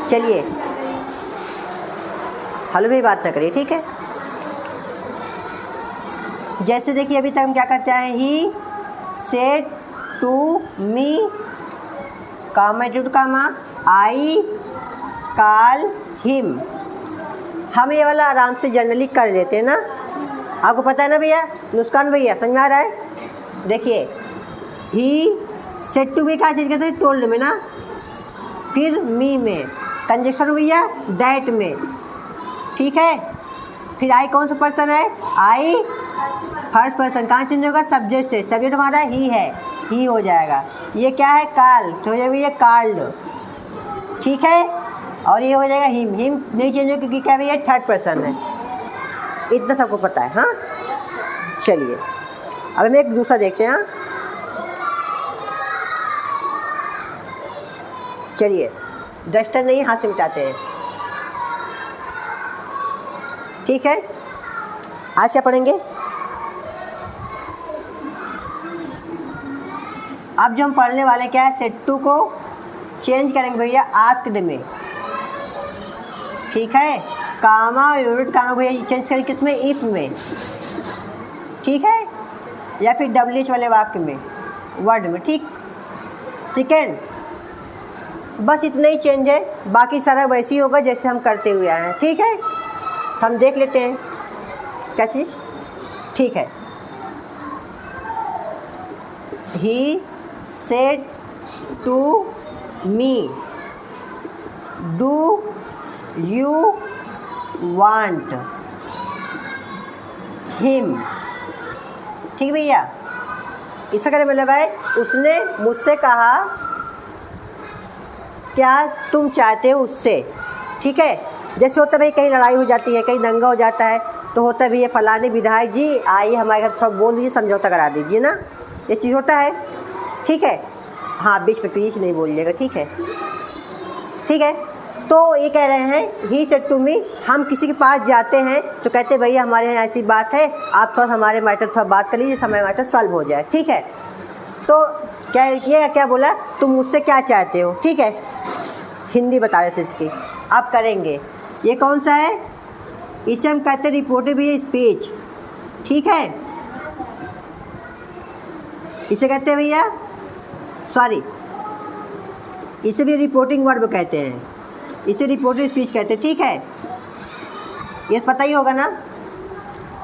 चलिए हेलो भी बात ना करिए, ठीक है। जैसे देखिए अभी तक हम क्या करते हैं, he said to me comma to comma I call him. हम ये वाला आराम से जनरली कर लेते हैं ना, आपको पता है ना भैया, नुस्कान भैया समझ में आ रहा है। देखिए ही सेड टू मी क्या चीज़ कहते हैं, टोल्ड में ना, फिर मी में कंजक्शन भैया डैट में, ठीक है। फिर आई कौन सा पर्सन है, आई फर्स्ट पर्सन, कहाँ चेंज होगा, सब्जेक्ट से, सब्जेक्ट हमारा ही है, ही हो जाएगा। ये क्या है, काल, तो हो जाएगा ये कार्ड, ठीक है। और ये हो जाएगा हिम, हिम नहीं चेंज होगा क्योंकि क्या भैया थर्ड पर्सन है, इतना सबको पता है। हाँ चलिए अब हम एक दूसरा देखते हैं। हाँ चलिए डस्टर नहीं, हाथ से मिटाते हैं, ठीक है। आज क्या पढ़ेंगे, अब जो हम पढ़ने वाले क्या है, सेट टू को चेंज करेंगे भैया आस्क्ड में, ठीक है। कामा यूनिट कामा भैया चेंज करेंगे किसमें, इफ में, ठीक है, या फिर WH वाले वाक्य में, वर्ड में, ठीक। सेकेंड बस इतना ही चेंज है, बाकी सारा वैसे ही होगा जैसे हम करते हुए आए हैं, ठीक है। हम देख लेते हैं क्या चीज़, ठीक है। He said to me do you want him, ठीक भैया। इसका क्या मतलब है, उसने मुझसे कहा क्या तुम चाहते हो उससे, ठीक है। जैसे होता है भाई कहीं लड़ाई हो जाती है, कहीं दंगा हो जाता है, तो होता है भैया फलाने विधायक जी आइए हमारे घर थोड़ा बोल दीजिए, समझौता करा दीजिए ना, ये चीज़ होता है, ठीक है। हाँ बीच में प्लीज नहीं बोलिएगा, ठीक है, ठीक है। तो ये कह रहे हैं ही सेड टू मी, हम किसी के पास जाते हैं तो कहते हैं भैया हमारे यहाँ ऐसी बात है, आप थोड़ा हमारे मैटर थोड़ा बात कर लीजिए, हमारे मैटर सॉल्व हो जाए, ठीक है। तो क्या ये क्या बोला, तुम मुझसे क्या चाहते हो, ठीक है। हिंदी बता रहे थे इसकी, आप करेंगे। ये कौन सा है, इसे हम कहते हैं रिपोर्टिव स्पीच, ठीक है। इसे कहते हैं भैया, सॉरी इसे भी रिपोर्टिंग वर्ब कहते हैं, इसे रिपोर्टिव स्पीच कहते हैं, ठीक है। ये पता ही होगा ना,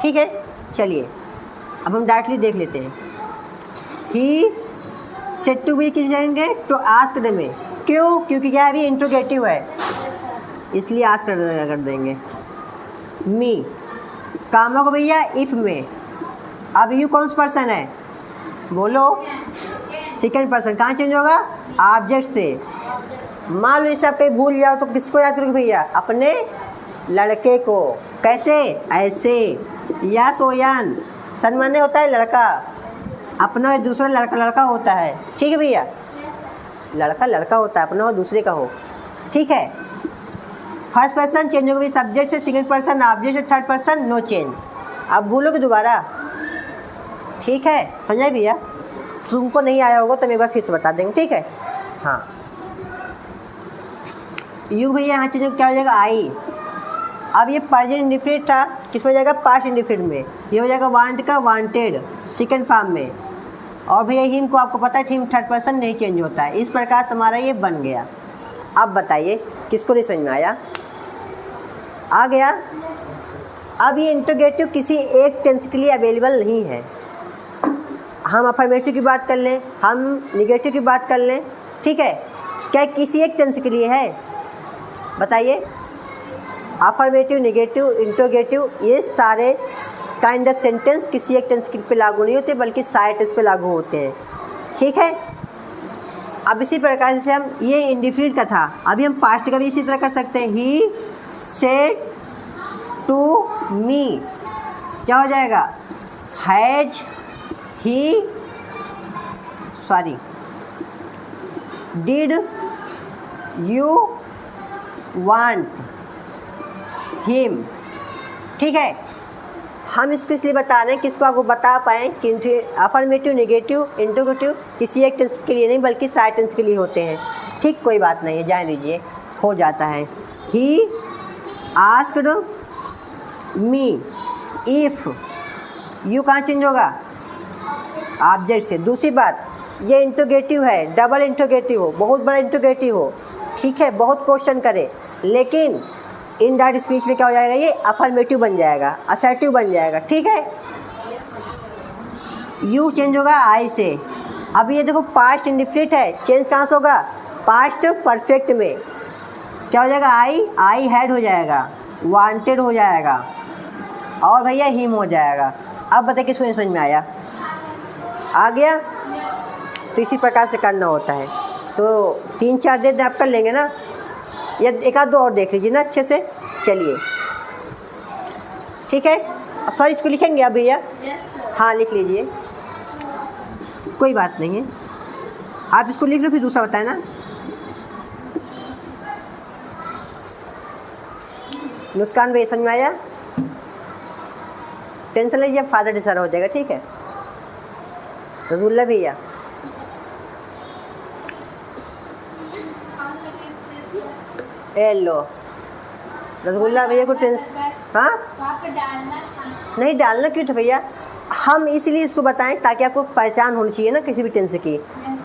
ठीक है। चलिए अब हम डायरेक्टली देख लेते हैं। ही सेड टू बी किस जाएंगे, तो आस्क्ड में, क्यों, क्योंकि क्या है अभी इंट्रोगेटिव है, इसलिए आस्क कर देंगे। मी कामा को भैया इफ में, अब यू कौन सा पर्सन है, बोलो, सेकेंड पर्सन, कहाँ चेंज होगा, ऑब्जेक्ट से। मान लो इसे आप कहीं भूल जाओ तो किसको याद करोगे भैया, अपने लड़के को, कैसे, ऐसे, या सोयान, सन माने होता है लड़का, अपना और दूसरा लड़का लड़का होता है, ठीक है भैया, लड़का लड़का होता है, अपना और दूसरे का हो, ठीक है। फर्स्ट पर्सन चेंज होगा सब्जेक्ट से, सेकंड पर्सन ऑब्जेक्ट से, थर्ड पर्सन नो चेंज। अब बोलोगे दोबारा, ठीक है, समझाए भैया, तुमको नहीं आया होगा तो मैं एक बार फिर से बता देंगे, ठीक है। हाँ यू भैया यहाँ चीज़ क्या हो जाएगा, आई। अब ये प्रेजेंट इंडिफिनिट था, किस में हो जाएगा, पास्ट इंडिफिनिट में, ये हो जाएगा वांट का वांटेड सेकंड फॉर्म में। और भैया हिम को आपको पता है हिम थर्ड पर्सन नहीं चेंज होता है, इस प्रकार से हमारा ये बन गया। अब बताइए किसको नहीं समझ में आया, आ गया। अब ये इंट्रोगेटिव किसी एक टेंस के लिए अवेलेबल नहीं है, हम अफर्मेटिव की बात कर लें, हम निगेटिव की बात कर लें, ठीक है। क्या किसी एक टेंस के लिए है, बताइए। अफर्मेटिव, निगेटिव, इंट्रोगेटिव, ये सारे काइंड ऑफ सेंटेंस किसी एक टेंस पे लागू नहीं होते बल्कि सारे टेंस पे लागू होते हैं, ठीक है। अब इसी प्रकार से हम, ये इंडिफिनिट का था, अभी हम पास्ट का भी इसी तरह कर सकते हैं। ही सेड टू मी क्या हो जाएगा, has he, sorry did you want him, ठीक है। हम इसको इसलिए बता रहे हैं कि इसको आपको बता पाएँ कि अफर्मेटिव, नेगेटिव, इंट्रोगेटिव किसी एक टेंस के लिए नहीं बल्कि सारे टेंस के लिए होते हैं, ठीक। कोई बात नहीं है, जान लीजिए, हो जाता है। He asked me if, you कहाँ चेंज होगा? ऑब्जेक्ट से। दूसरी बात, ये इंट्रोगेटिव है, डबल इंट्रोगेटिव हो, बहुत बड़ा इंट्रोगेटिव हो, ठीक है, बहुत क्वेश्चन करे, लेकिन इनडायरेक्ट स्पीच में क्या हो जाएगा? ये अफर्मेटिव बन जाएगा, असर्टिव बन जाएगा, ठीक है। यू चेंज होगा आई से। अब ये देखो पास्ट इंडिफिनिट है, चेंज कहाँ से होगा? पास्ट परफेक्ट में क्या हो जाएगा? आई हैड हो जाएगा, वांटेड हो जाएगा, और भैया हिम हो जाएगा। अब बताइए किसको समझ में आया? आ गया? तो इसी प्रकार से करना होता है। तो 3-4 दे आप कर लेंगे ना, या एक आध दो और देख लीजिए ना अच्छे से। चलिए ठीक है, सर इसको लिखेंगे आप भैया? हाँ लिख लीजिए, कोई बात नहीं है, आप इसको लिख लो फिर दूसरा बताए ना। मुस्कान भैया समझ में आया? टेंशन लीजिए, अब फादर डिसारा हो जाएगा, ठीक है। रसूलुल्लाह भैया लो, रसगुल्ला भैया को टेंशन, हाँ नहीं डालना क्यों था भैया? हम इसलिए इसको बताएं ताकि आपको पहचान होनी चाहिए ना किसी भी टेंस की।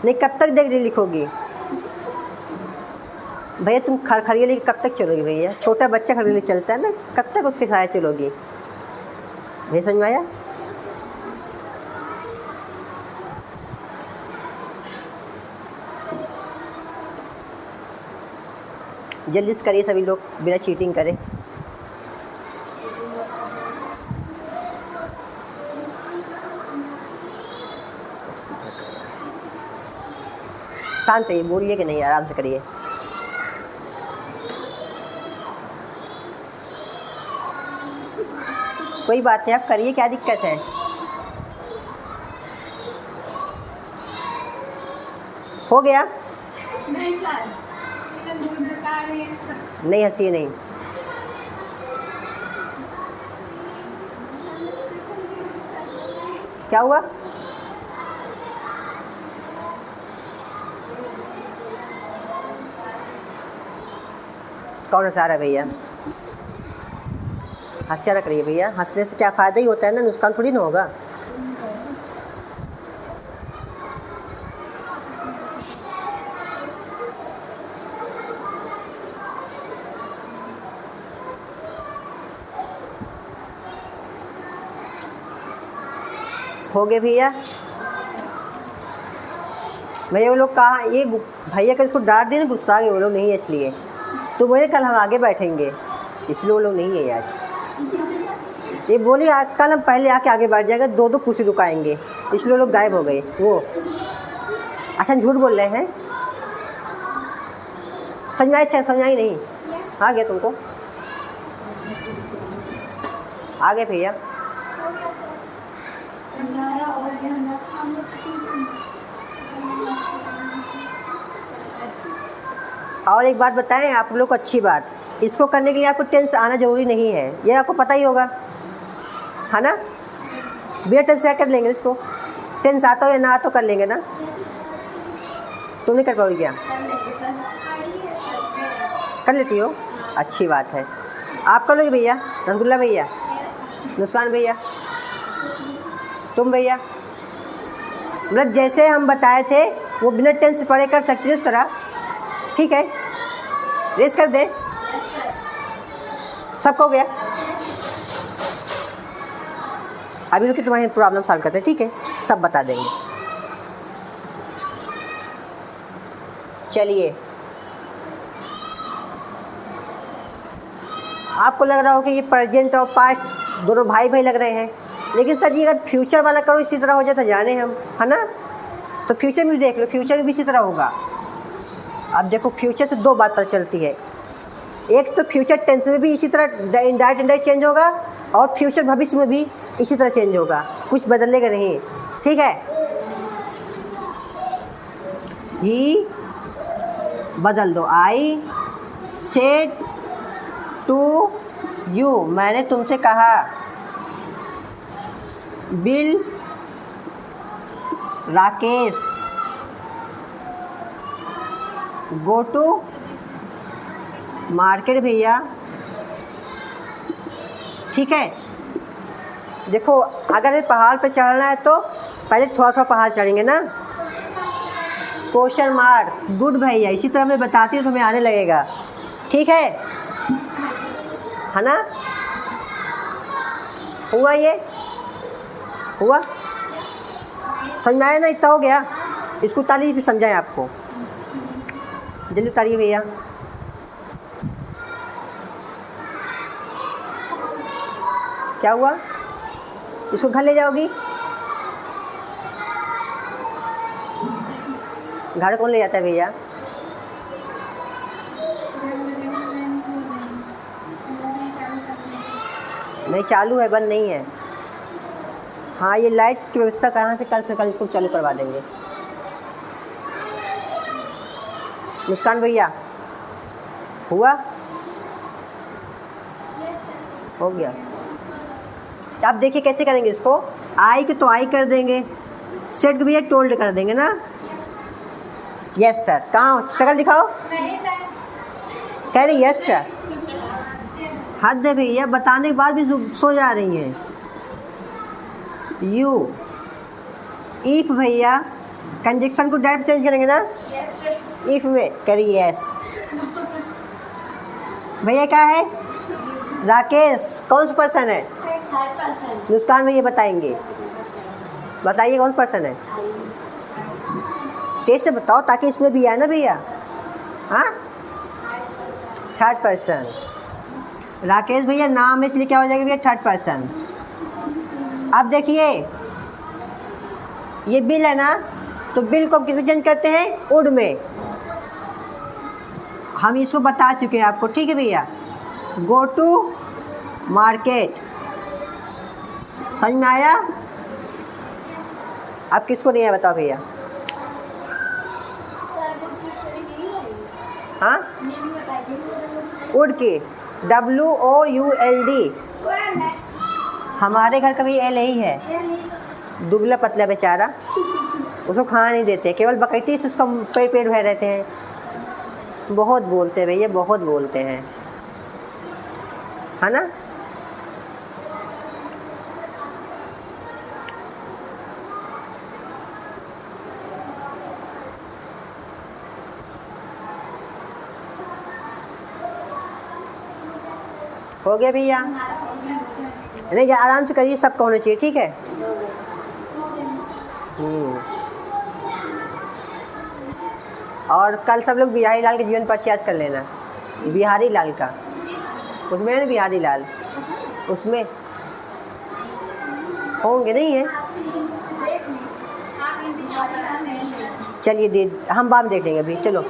नहीं कब तक देख लिखोगी भैया? तुम खड़खड़िया लेके कब तक चलोगी भैया? छोटा बच्चा खड़खड़िया लेके चलता है ना, कब तक उसके साथ चलोगी भैया? समझ में आया? जल्दी से करिए सभी लोग, बिना चीटिंग करे। शांत रहिए, बोलिए कि नहीं, आराम से करिए। कोई बात नहीं, आप करिए, क्या दिक्कत है? हो गया? नहीं हंसिए नहीं। क्या हुआ? कौन हंसा रहा है भैया? हंसिया ना करिए भैया, हंसने से क्या फ़ायदा ही होता है ना, नुकसान थोड़ी ना होगा। हो गए भैया? भैया वो लोग कहाँ, ये भैया का इसको डांट देना, गुस्सा आ गए, वो लोग नहीं है इसलिए। तो बोले कल हम आगे बैठेंगे, इसलिए वो लोग नहीं है आज। ये बोले कल हम पहले आके आगे बैठ जाएगा, 2-2 कुर्सी रुकाएंगे, इसलिए वो लोग गायब हो गए। वो अच्छा झूठ बोल रहे हैं? समझाई? अच्छा समझाई नहीं? आ गया तुमको? आ गए भैया? और एक बात बताएं आप लोग को, अच्छी बात, इसको करने के लिए आपको टेंस आना ज़रूरी नहीं है, ये आपको पता ही होगा, है ना? बिना टेंस क्या कर लेंगे इसको? टेंस आता हो या ना आता तो कर लेंगे ना। तुम नहीं कर पाओगे क्या? कर लेती हो? अच्छी बात है। आप कर लोगे भैया? रसगुल्ला भैया, मुस्कान भैया, तुम भैया, मतलब जैसे हम बताए थे वो बिना टेंस पढ़े कर सकते हैं इस तरह, ठीक है? रेस कर दे, सबको हो गया? अभी रुकिए, तुम्हारी प्रॉब्लम सॉल्व करते हैं, ठीक है? सब बता देंगे। चलिए, आपको लग रहा हो कि ये प्रेजेंट और पास्ट दोनों भाई भाई लग रहे हैं, लेकिन सर जी अगर फ्यूचर वाला करो इसी तरह हो जाए तो जाने हम, है ना? तो फ्यूचर में भी देख लो, फ्यूचर में भी इसी तरह होगा। अब देखो फ्यूचर से 2 बात पता चलती है, एक तो फ्यूचर टेंस में भी इसी तरह इंडायरेक्ट चेंज होगा, और फ्यूचर भविष्य में भी इसी तरह चेंज होगा, कुछ बदलेगा नहीं, ठीक है? ही बदल दो, आई सेड टू यू, मैंने तुमसे कहा। Will Rakesh go to market भैया, ठीक है। देखो अगर ये पहाड़ पे चढ़ना है तो पहले थोड़ा सा पहाड़ चढ़ेंगे ना। क्वेश्चन मार्क, गुड भैया, इसी तरह मैं बताती हूँ तुम्हें आने लगेगा, ठीक है ना। हुआ, ये हुआ, समझ में आया ना, इतना हो गया। इसको उतारिए, फिर समझाएं आपको, जल्दी उतारिए भैया। क्या हुआ, इसको घर ले जाओगी? घर कौन ले जाता है भैया? नहीं चालू है, बंद नहीं है। हाँ, ये लाइट की व्यवस्था कहाँ से कल इसको चालू करवा देंगे। मुस्कान भैया, हुआ, हो गया। आप देखिए कैसे करेंगे इसको। आई के तो आई कर देंगे, सेट को भैया टोल्ड कर देंगे ना। यस सर, कहाँ शक्ल दिखाओ, कह रही यस सर। हद है भैया, बताने के बाद भी सो जा रही हैं। यू इफ भैया कंजक्शन को डायरेक्ट चेंज करेंगे ना। इफ में करिए यस। भैया क्या है, राकेश कौन सा पर्सन है? मुस्कान भैया बताएंगे, बताइए कौन सा पर्सन है, तेज से बताओ ताकि इसमें भी आए ना भैया। हाँ, थर्ड पर्सन। राकेश भैया नाम इसलिए क्या हो जाएगा भैया, थर्ड पर्सन। अब देखिए ये बिल है ना, तो बिल को किस में चेंज करते हैं, वुड में। हम इसको बता चुके हैं आपको, ठीक है भैया। गो टू मार्केट, समझ में आया? अब किसको नहीं आया बताओ भैया। हाँ, वुड की, WOULD। हमारे घर का भी एल ही है, दुबला पतला बेचारा, उसको खाना नहीं देते, केवल बकैती से उसका पेट भर रहते हैं। बहुत बोलते हैं भैया, बहुत बोलते हैं, है ना। हो गया भैया, नहीं आराम से करिए, सबका होना चाहिए, ठीक है। और कल सब लोग बिहारी लाल के जीवन पर याद कर लेना, बिहारी लाल का, उसमें है ना बिहारी लाल, उसमें होंगे, नहीं है? चलिए दे, हम बाद में देख लेंगे अभी, चलो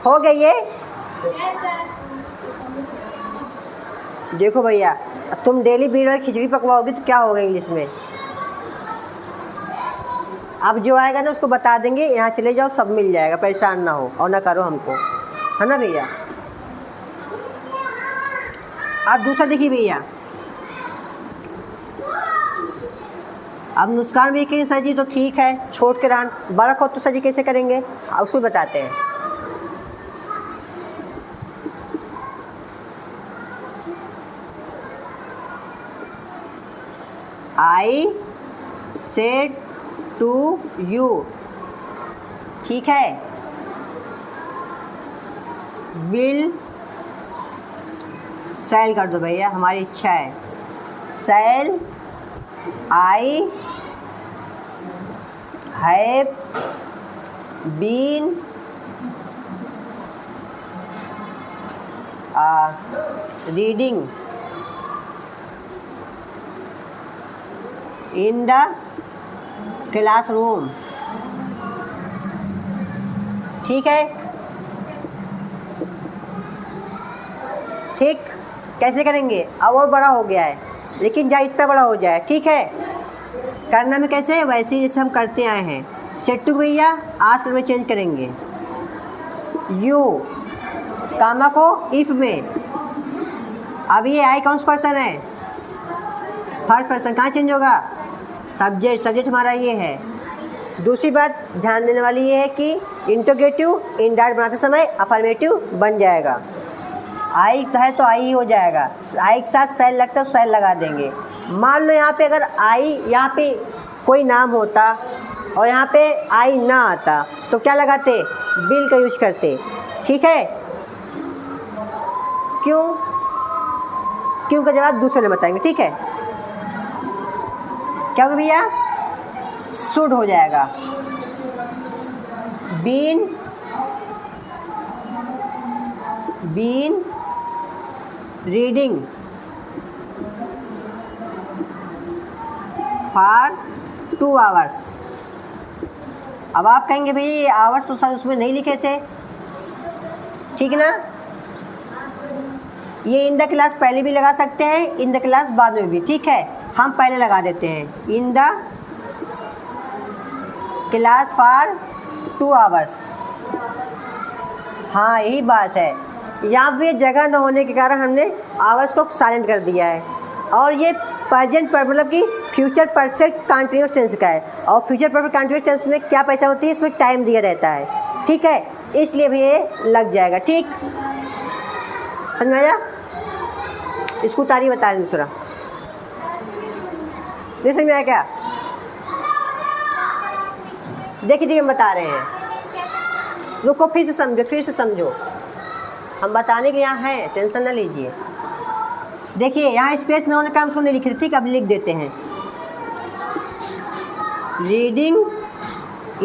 हो गया ये। देखो भैया, तुम डेली बीरबल खिचड़ी पकवाओगे तो क्या होगा इंग्लिश में। अब जो आएगा ना उसको बता देंगे, यहाँ चले जाओ सब मिल जाएगा, परेशान ना हो और ना करो हमको, है ना भैया। अब दूसरा देखिए भैया, अब मुस्कान भी कहीं सर जी तो ठीक है, छोट के रान बड़ा को तो सर जी कैसे करेंगे, उसको बताते हैं। I said to you, ठीक है। विल सेल कर दो भैया, हमारी इच्छा है। Shall I have been reading in the classroom, ठीक है। ठीक, कैसे करेंगे, अब और बड़ा हो गया है, लेकिन जहाँ इतना बड़ा हो जाए, ठीक है। करना में कैसे, वैसे ही जैसे हम करते आए हैं। सेट्टू भैया आज में चेंज करेंगे। यू कामा को इफ में, अब ये आई कौन सा पर्सन है, फर्स्ट पर्सन, कहाँ चेंज होगा, सब्जेक्ट हमारा ये है। दूसरी बात ध्यान देने वाली ये है कि इंटरोगेटिव इनडायरेक्ट बनाते समय अफर्मेटिव बन जाएगा। आई है तो आई ही हो जाएगा, आई के साथ सेल लगता है तो सेल लगा देंगे। मान लो यहाँ पे अगर आई, यहाँ पे कोई नाम होता और यहाँ पे आई ना आता तो क्या लगाते, बिल का यूज करते। ठीक है, क्यों का जवाब दूसरे ने बताएंगे। ठीक है, क्या होगा भैया, शुड हो जाएगा। Been reading for 2 hours. अब आप कहेंगे भाई आवर्स तो शायद उसमें नहीं लिखे थे, ठीक ना। ये इन द क्लास पहले भी लगा सकते हैं, इन द क्लास बाद में भी। ठीक है, हम पहले लगा देते हैं इन द क्लास फॉर 2 आवर्स। हाँ यही बात है, यहाँ पे जगह न होने के कारण हमने आवर्स को साइलेंट कर दिया है। और ये प्रेजेंट पर मतलब कि फ्यूचर परफेक्ट कंटिन्यूअस टेंस का है, और फ्यूचर परफेक्ट कंटिन्यूअस टेंस में क्या पहचान होती है, इसमें टाइम दिया रहता है। ठीक है, इसलिए भी ये लग जाएगा। ठीक, समझ में आया। इसको तारीफ बता रहे दूसरा, नहीं समझ में आया क्या। देखिए हम बता रहे हैं, रुको फिर से समझो, हम बताने के यहाँ हैं, टेंशन ना लीजिए। देखिए यहाँ स्पेस न होने का हम सुनने लिखे थे, ठीक, अब लिख देते हैं। Reading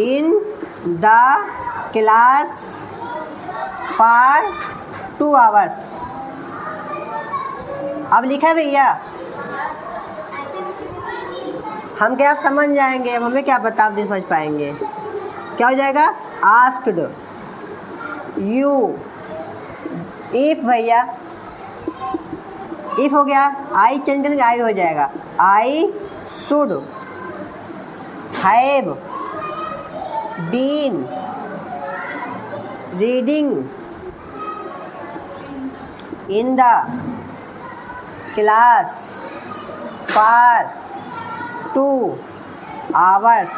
in the class for 2 hours. अब लिखा है भैया, हम क्या आप समझ जाएंगे, अब हमें क्या पता आप नहीं समझ पाएंगे। क्या हो जाएगा, आस्क्ड यू इफ, भैया इफ हो गया, आई चेंज करेंगे आई हो जाएगा, I should have been reading in the class for 2 hours.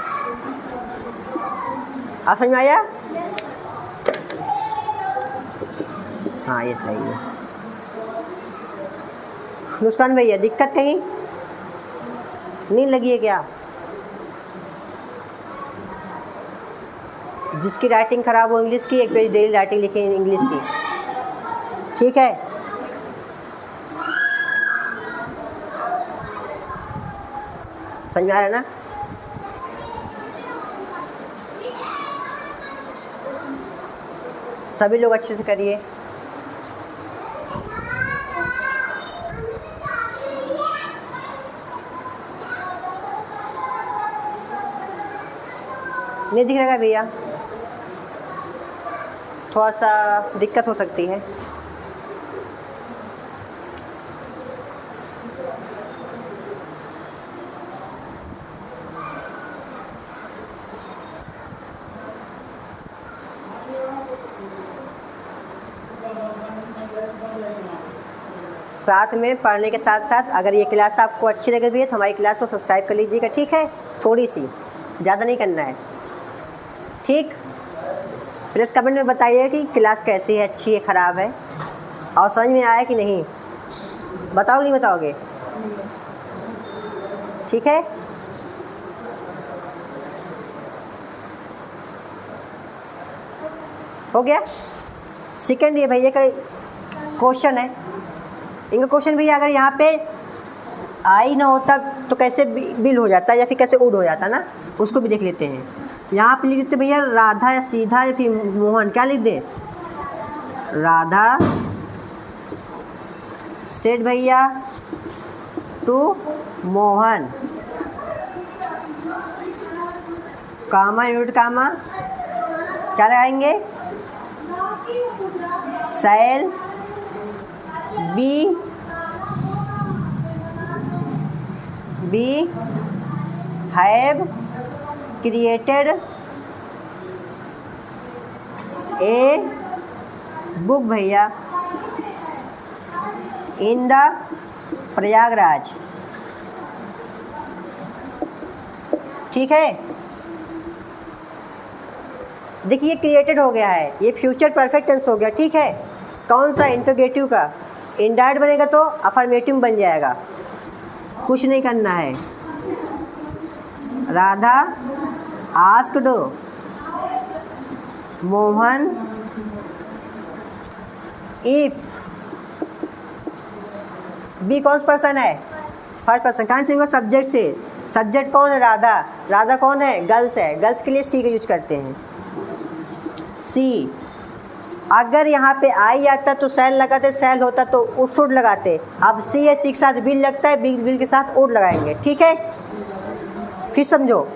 आप समझ में आया। हाँ ये सही है। नुस्कान भैया दिक्कत कहीं, नींद लगी है क्या। जिसकी राइटिंग ख़राब हो इंग्लिश की, एक पेज डेली राइटिंग लिखे इंग्लिश की। ठीक है, समझ में आ रहा है ना। सभी लोग अच्छे से करिए। नहीं दिख रहा भैया, थोड़ा सा दिक्कत हो सकती है। साथ में पढ़ने के साथ साथ अगर ये क्लास आपको अच्छी लग रही है तो हमारी क्लास को सब्सक्राइब कर लीजिएगा। ठीक है, थोड़ी सी, ज़्यादा नहीं करना है। ठीक, प्लीज़ कमेंट में बताइए कि क्लास कैसी है, अच्छी है, ख़राब है, और समझ में आया कि नहीं। बताओ नहीं बताओगे। ठीक है, हो गया। सेकंड ये भैया का क्वेश्चन है, इनका क्वेश्चन भैया अगर यहाँ पे आई ना होता तो कैसे बिल हो जाता या फिर कैसे उड हो जाता ना, उसको भी देख लेते हैं। यहाँ पे लिख देते भैया राधा या सीधा या फिर मोहन, क्या लिख दे, राधा सेड भैया to Mohan, comma unit comma, क्या लगाएंगे, shall be have created a book भैया इन द प्रयागराज। ठीक है, देखिए ये क्रिएटेड हो गया है, ये फ्यूचर परफेक्ट टेंस हो गया, ठीक है। कौन सा? इंटरोगेटिव का। इनडायरेक्ट बनेगा तो अफर्मेटिव बन जाएगा, कुछ नहीं करना है। Radha asked Mohan if. Be कौन सा पर्सन है? First person. कहाँ चाहिए? सब्जेक्ट से। सब्जेक्ट कौन है? राधा। राधा कौन है? गर्ल्स है। गर्ल्स के लिए सी का यूज करते हैं, सी। अगर यहाँ पे आई आता तो सेल लगाते, सेल होता तो उड शुड लगाते। अब सी है, सी के साथ बिल लगता है, बिल बिल के साथ उड लगाएंगे, ठीक है। फिर समझो,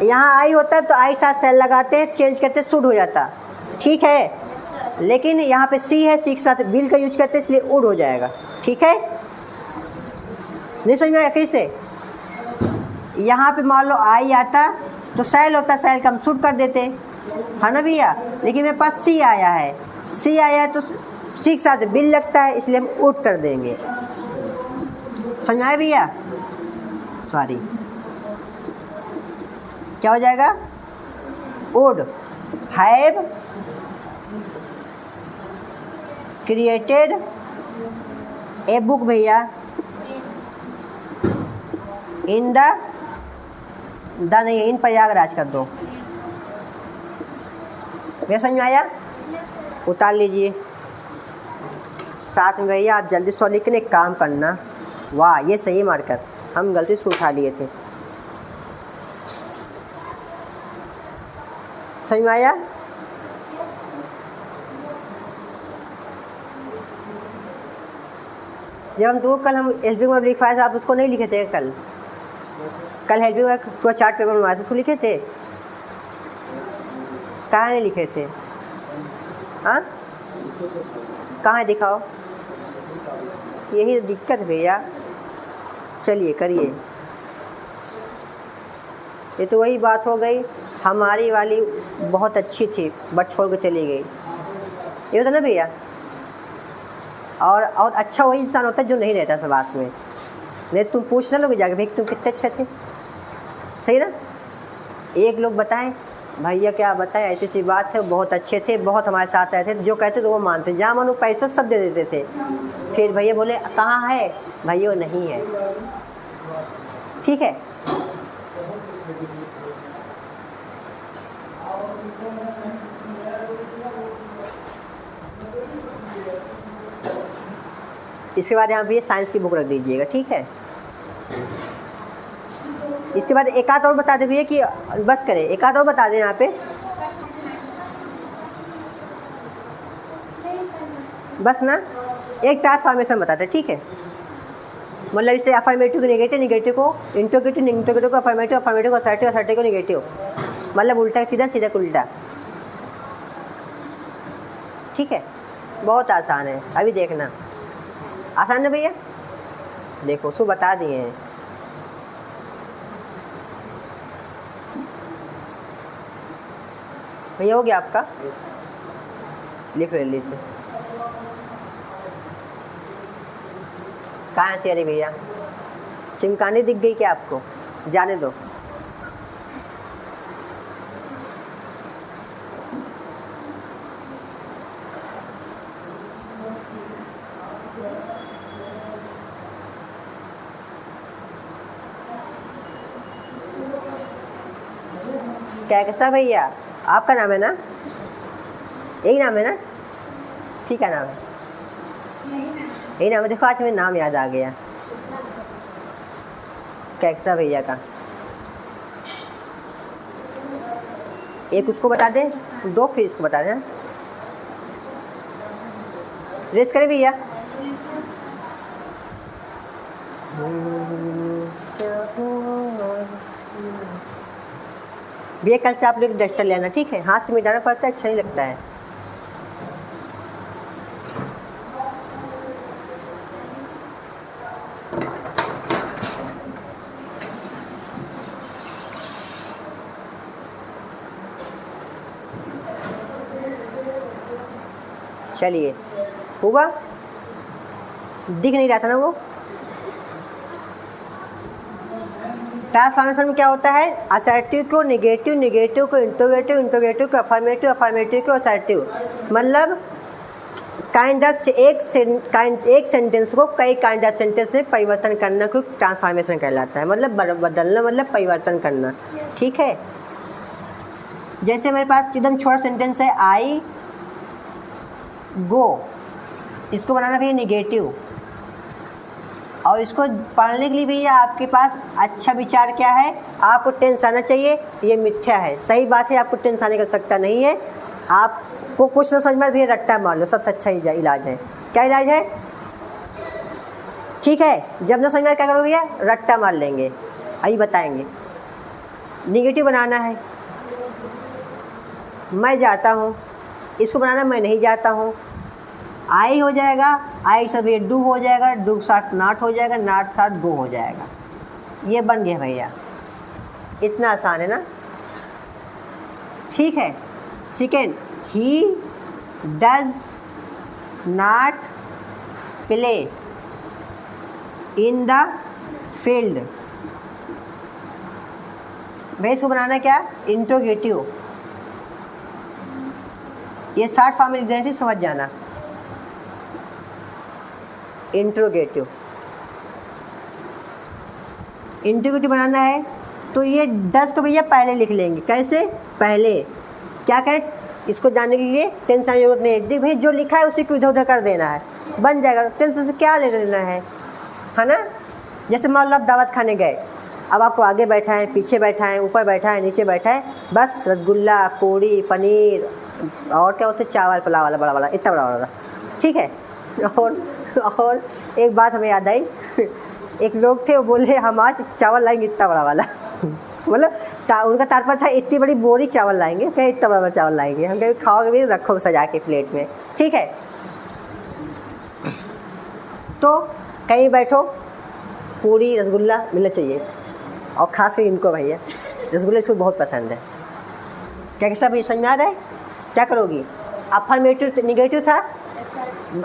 यहाँ आई होता है तो आई साथ सेल लगाते हैं, चेंज करते शुड हो जाता, ठीक है। लेकिन यहाँ पे सी है, सी के साथ बिल का यूज करते इसलिए उड हो जाएगा, ठीक है। नहीं समझ में आया? फिर से यहाँ पे मान लो आई आता तो सेल होता, सेल का हम शुड कर देते, है ना भैया। लेकिन मेरे पास सी आया है, सी आया है तो सी के साथ बिल लगता है इसलिए हम उड कर देंगे। समझ में आया भैया? सॉरी, क्या हो जाएगा? Would have created a book भैया इन द नहीं, इन प्रयागराज कर दो। भैया समझ में आया? उतार लीजिए साथ में भैया। आप जल्दी सॉल्व लिखने एक काम करना। वाह, ये सही मार्कर, हम गलती से उठा लिए थे। समझ में आया? जब हम दो कल हम हेल्पिंग वर्ब लिखवाए थे, आप उसको नहीं लिखे थे कल? कल हेल्पिंग वर्ब को चार्ट पेपर में उसको लिखे थे? कहाँ नहीं लिखे थे? हाँ, कहाँ है? दिखाओ। यही तो दिक्कत है भैया। चलिए करिए। ये तो वही बात हो गई, हमारी वाली बहुत अच्छी थी बट छोड़ के चली गई, ये होता ना भैया। और अच्छा वही इंसान होता है जो नहीं रहता समाज में। नहीं तुम पूछना लोगे जाके, भाई तुम कितने अच्छे थे, सही ना। एक लोग बताएं भैया क्या बताएं, ऐसी सी बात है, बहुत अच्छे थे, बहुत हमारे साथ आए थे, जो कहते तो वो मानते, जहाँ मानो पैसा सब दे देते थे। फिर भैया बोले कहाँ है? भैया वो नहीं है, ठीक है। इसके बाद यहाँ पे साइंस की बुक रख दीजिएगा, ठीक है। इसके बाद एक आध और बता दे भैया कि बस करें, एक आध और बता दें यहाँ पे, बस ना। एक ट्रांसफॉर्मेशन बताते, ठीक है। मतलब इससे अफर्मेटिव को नेगेटिव, नेगेटिव को इंटरोगेटिव, इंटरोगेटिव को अफर्मेटिव, अफर्मेटिव को असर्टिव, असर्टिव को नेगेटिव, मतलब उल्टा सीधा, सीधा को उल्टा, ठीक है। बहुत आसान है, अभी देखना। आसान है भैया? देखो उसको बता दिए हैं। भैया हो गया आपका? लिख लो जल्दी से। कहाँ से? अरे भैया चिमकाने दिख गई क्या आपको? जाने दो। कैसा भैया? आपका नाम है ना? यही नाम है ना? ठीक है, नाम है यही नाम है। देखो आज हमें नाम याद आ गया, कैसा भैया का। एक उसको बता दें, दो फिर इसको बता दें। रेस्ट करें भैया। भैया कल से आप लोग डस्टर लेना, ठीक है। हाथ से मिटाना पड़ता है, अच्छा नहीं लगता है। चलिए, हुआ? दिख नहीं रहा था ना वो? ट्रांसफॉर्मेशन में क्या होता है, असर्टिव को निगेटिव, निगेटिव को इंट्रोगेटिव, इंट्रोगेटिव को अफर्मेटिव, अफर्मेटिव को असर्टिव। मतलब एक सेंटेंस को कई काइंड ऑफ सेंटेंस में परिवर्तन करना को ट्रांसफॉर्मेशन कहलाता है। मतलब बदलना मतलब परिवर्तन करना। ठीक है, जैसे मेरे पास एकदम छोटा सेंटेंस है, आई गो, इसको बनाना भैया निगेटिव, और इसको पढ़ने के लिए भैया आपके पास अच्छा विचार क्या है, आपको टेंस आना चाहिए। ये मिथ्या है, सही बात है, आपको टेंस आने की आवश्यकता नहीं है। आपको कुछ ना समझ में भैया रट्टा मार लो, सबसे अच्छा इलाज है। क्या इलाज है? ठीक है, जब ना समझ में क्या करोगे भैया, रट्टा मार लेंगे। अभी बताएंगे। निगेटिव बनाना है, मैं जाता हूँ, इसको बनाना मैं नहीं जाता हूँ। आई हो जाएगा, आई सब ये डू हो जाएगा, डू साथ नाट हो जाएगा, नाट साथ गो हो जाएगा। ये बन गया भैया, इतना आसान है ना। ठीक है, second, he does not play in the field. भाई इसको बनाना क्या, इंट्रोगेटिव। ये शॉर्ट फॉर्म में आइडेंटिटी समझ जाना, इंट्रोगेटिव। इंट्रोगेटिव बनाना है तो ये डस को भैया पहले लिख लेंगे। कैसे? पहले क्या करें, इसको जानने के लिए टेंशन की जरूरत नहीं है। देख भाई जो लिखा है उसी को इधर उधर कर देना है, बन जाएगा। टेंशन से क्या ले लेना है ना। जैसे मान लो आप दावत खाने गए, अब आपको आगे बैठा है, पीछे बैठा है, ऊपर बैठा है, नीचे बैठा है, बस रसगुल्ला, पूड़ी, पनीर और क्या होता है, चावल पुलाव वाला बड़ा वाला, इतना बड़ा वाला। ठीक है, और एक बात हमें याद आई, एक लोग थे वो बोले हम आज चावल लाएंगे इतना बड़ा वाला। मतलब उनका तात्पर्य था इतनी बड़ी बोरी चावल लाएंगे, क्या इतना बड़ा चावल लाएंगे। हम कहीं खाओगे भी, रखो सजा के प्लेट में। ठीक है, तो कहीं बैठो, पूरी रसगुल्ला मिलना चाहिए, और ख़ास कर इनको भैया रसगुल्ला इसको बहुत पसंद है। क्या सब ये समझ में आ रहा है? क्या करोगी, अफर्मेटिव निगेटिव था,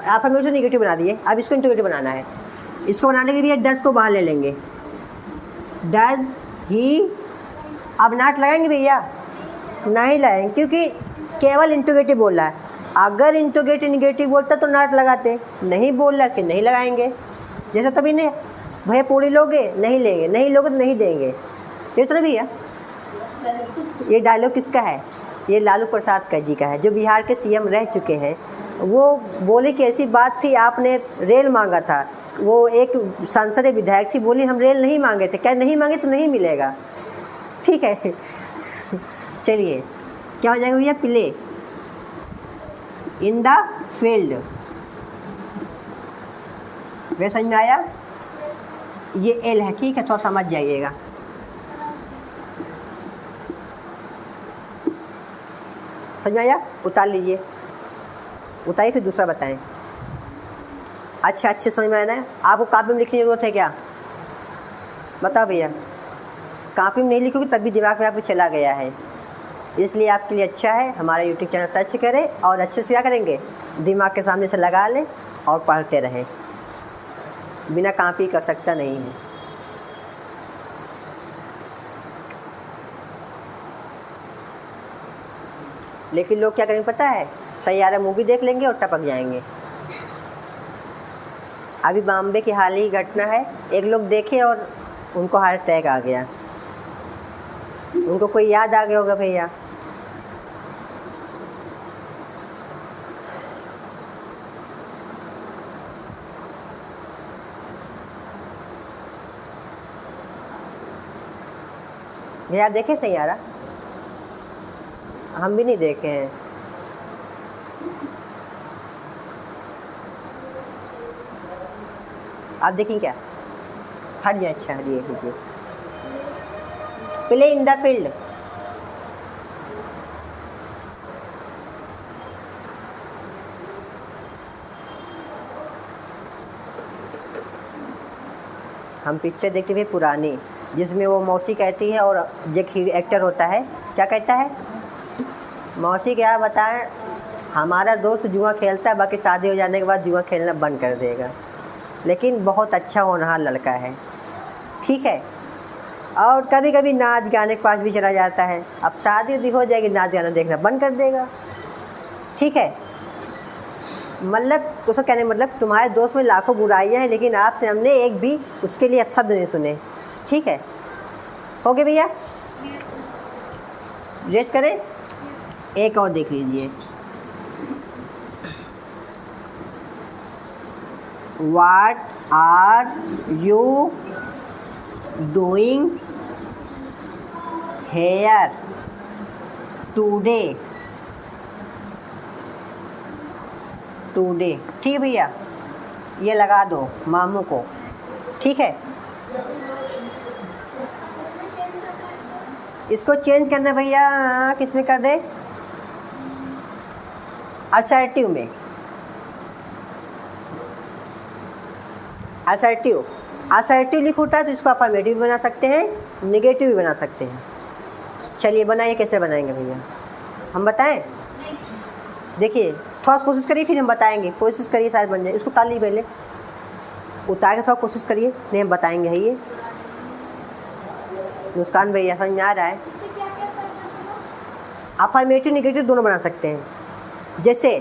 अफर्मेटिव निगेटिव बना दिए, अब इसको इंट्रोगेटिव बनाना है। इसको बनाने के लिए डज को बाहर ले लेंगे, डज ही। अब नाट लगाएंगे भैया? नहीं लगाएंगे, क्योंकि केवल इंट्रोगेटिव बोल रहा है। अगर इंट्रोगेटिव निगेटिव बोलता तो नाट लगाते, नहीं बोल रहा फिर नहीं लगाएंगे। जैसे तभी नहीं, भैया पूरी लोगे, नहीं लेंगे, नहीं लोगे तो नहीं देंगे। ये तो नहीं भैया, ये डायलॉग किसका है? ये लालू प्रसाद जी का है, जो बिहार के सीएम रह चुके हैं। वो बोले कि ऐसी बात थी, आपने रेल मांगा था, वो एक सांसद विधायक थी, बोली हम रेल नहीं मांगे थे। क्या नहीं मांगे तो नहीं मिलेगा। ठीक है, चलिए क्या हो जाएगा भैया, प्ले इन द फील्ड। वे समझ में आया? ये एल है, ठीक है, तो समझ जाइएगा। समझ में आया? उतार लीजिए, उतारिए, फिर दूसरा बताएं। अच्छा अच्छे समझ में आना है। आपको कॉपी में लिखने की ज़रूरत है क्या? बताओ भैया। कॉपी में नहीं लिखोगे तब भी दिमाग में आपको चला गया है, इसलिए आपके लिए अच्छा है हमारा यूट्यूब चैनल सर्च करें और अच्छे से क्या करेंगे, दिमाग के सामने से लगा लें और पढ़ते रहें। बिना कॉपी कर सकता नहीं है। लेकिन लोग क्या करेंगे पता है, सैयारा मूवी देख लेंगे और टपक जाएंगे। अभी बॉम्बे की हाल ही घटना है, एक लोग देखे और उनको हार्ट अटैक आ गया। उनको कोई याद आ गया होगा भैया। भैया देखे सैयारा? हम भी नहीं देखे हैं। आप देखें क्या? हट जाए, अच्छा हटिए कीजिए। प्ले इन द फील्ड, हम पिक्चर देखते थे पुरानी, जिसमें वो मौसी कहती है और जो एक्टर होता है क्या कहता है, मौसी क्या बताएं, हमारा दोस्त जुआ खेलता है, बाकी शादी हो जाने के बाद जुआ खेलना बंद कर देगा, लेकिन बहुत अच्छा होनहार लड़का है। ठीक है, और कभी कभी नाच गाने के पास भी चला जाता है। अब शादी उदी हो जाएगी, नाच गाना देखना बंद कर देगा। ठीक है, मतलब उसका कहने मतलब तुम्हारे दोस्त में लाखों बुराइयां हैं, लेकिन आपसे हमने एक भी उसके लिए अच्छा शब्द नहीं सुने। ठीक है, हो गया भैया? रेस्ट करें, एक और देख लीजिए। What are you doing here today? Today, ठीक है भैया, ये लगा दो मामू को। ठीक है, इसको चेंज करना भैया, किस में कर दे? असर्टिव में। असर्टिव लिख उठा तो इसको अफर्मेटिव बना सकते हैं, नेगेटिव भी बना सकते हैं। चलिए बनाइए, कैसे बनाएंगे भैया, हम बताएं? देखिए थोड़ा सा कोशिश करिए, फिर हम बताएंगे। कोशिश करिए, शायद बन जाए। इसको उतार लीजिए, पहले उतार के थोड़ा कोशिश करिए, नहीं हम बताएंगे। है ये मुस्कान भैया, समझ में आ रहा है? अफर्मेटिव नेगेटिव दोनों बना सकते हैं। जैसे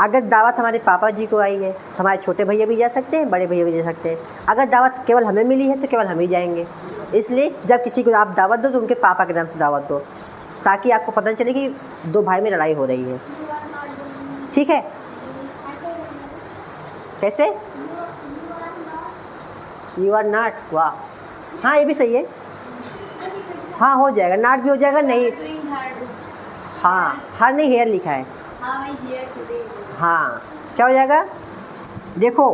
अगर दावत हमारे पापा जी को आई है तो हमारे छोटे भैया भी जा सकते हैं, बड़े भैया भी जा सकते हैं। अगर दावत केवल हमें मिली है तो केवल हम ही जाएंगे। इसलिए जब किसी को आप दावत दो तो उनके पापा के नाम से दावत दो, ताकि आपको पता चले कि दो भाई में लड़ाई हो रही है। ठीक है, कैसे? यू आर नॉट, वाह, हाँ ये भी सही है। हाँ हो जाएगा, नॉट भी हो जाएगा। नहीं, हाँ हर नहीं, हेयर लिखा है। हाँ क्या हो जाएगा? देखो,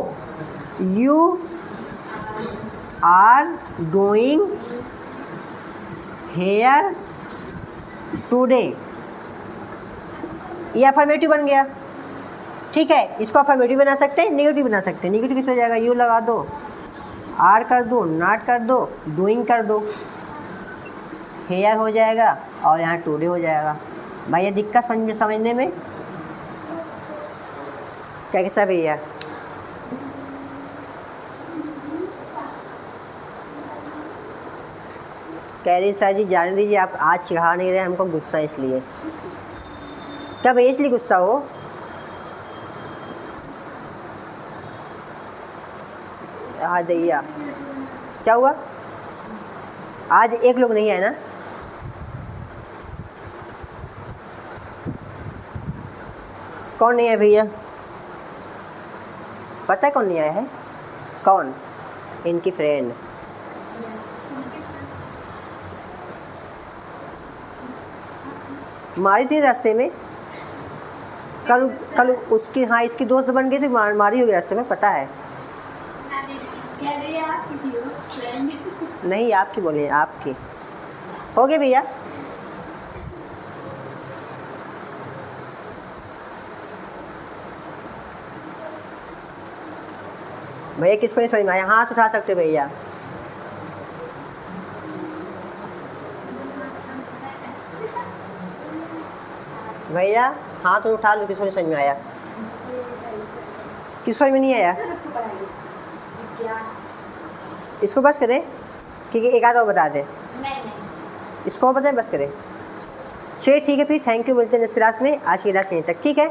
you are doing here today, ये अफर्मेटिव बन गया। ठीक है, इसको अफर्मेटिव बना सकते हैं, नेगेटिव बना सकते हैं। नेगेटिव किस हो जाएगा? यू लगा दो, आर कर दो, नॉट कर दो, डूइंग कर दो, हेयर हो जाएगा और यहाँ टुडे हो जाएगा। भाई ये दिक्कत समझने में क्या कैसा भैया? कह रही सर जी जाने दीजिए, आप आज चिढ़ा नहीं रहे हमको, गुस्सा इसलिए। क्या भैया इसलिए गुस्सा हो? हाँ दैया, क्या हुआ? आज एक लोग नहीं आए ना? कौन नहीं आया भैया? पता है कौन नहीं आया है? कौन? इनकी फ्रेंड। मारी थी रास्ते में कल उसकी, हाँ इसकी दोस्त बन गई थी, मारी होगी रास्ते में, पता है। नहीं आपकी बोली, आपकी। हो गए भैया? भैया किसको नहीं समझ में आया? हाथ उठा सकते भैया। भैया हाथ उठा लो, किसको नहीं समझ में आया? किस समझ में नहीं आया? इसको बस करें, क्योंकि एक आधा और बता दें। इसको बताएं, बस करें। चलिए ठीक है, फिर थैंक यू, मिलते हैं नेक्स्ट क्लास में। आज की क्लास यहीं तक, ठीक है।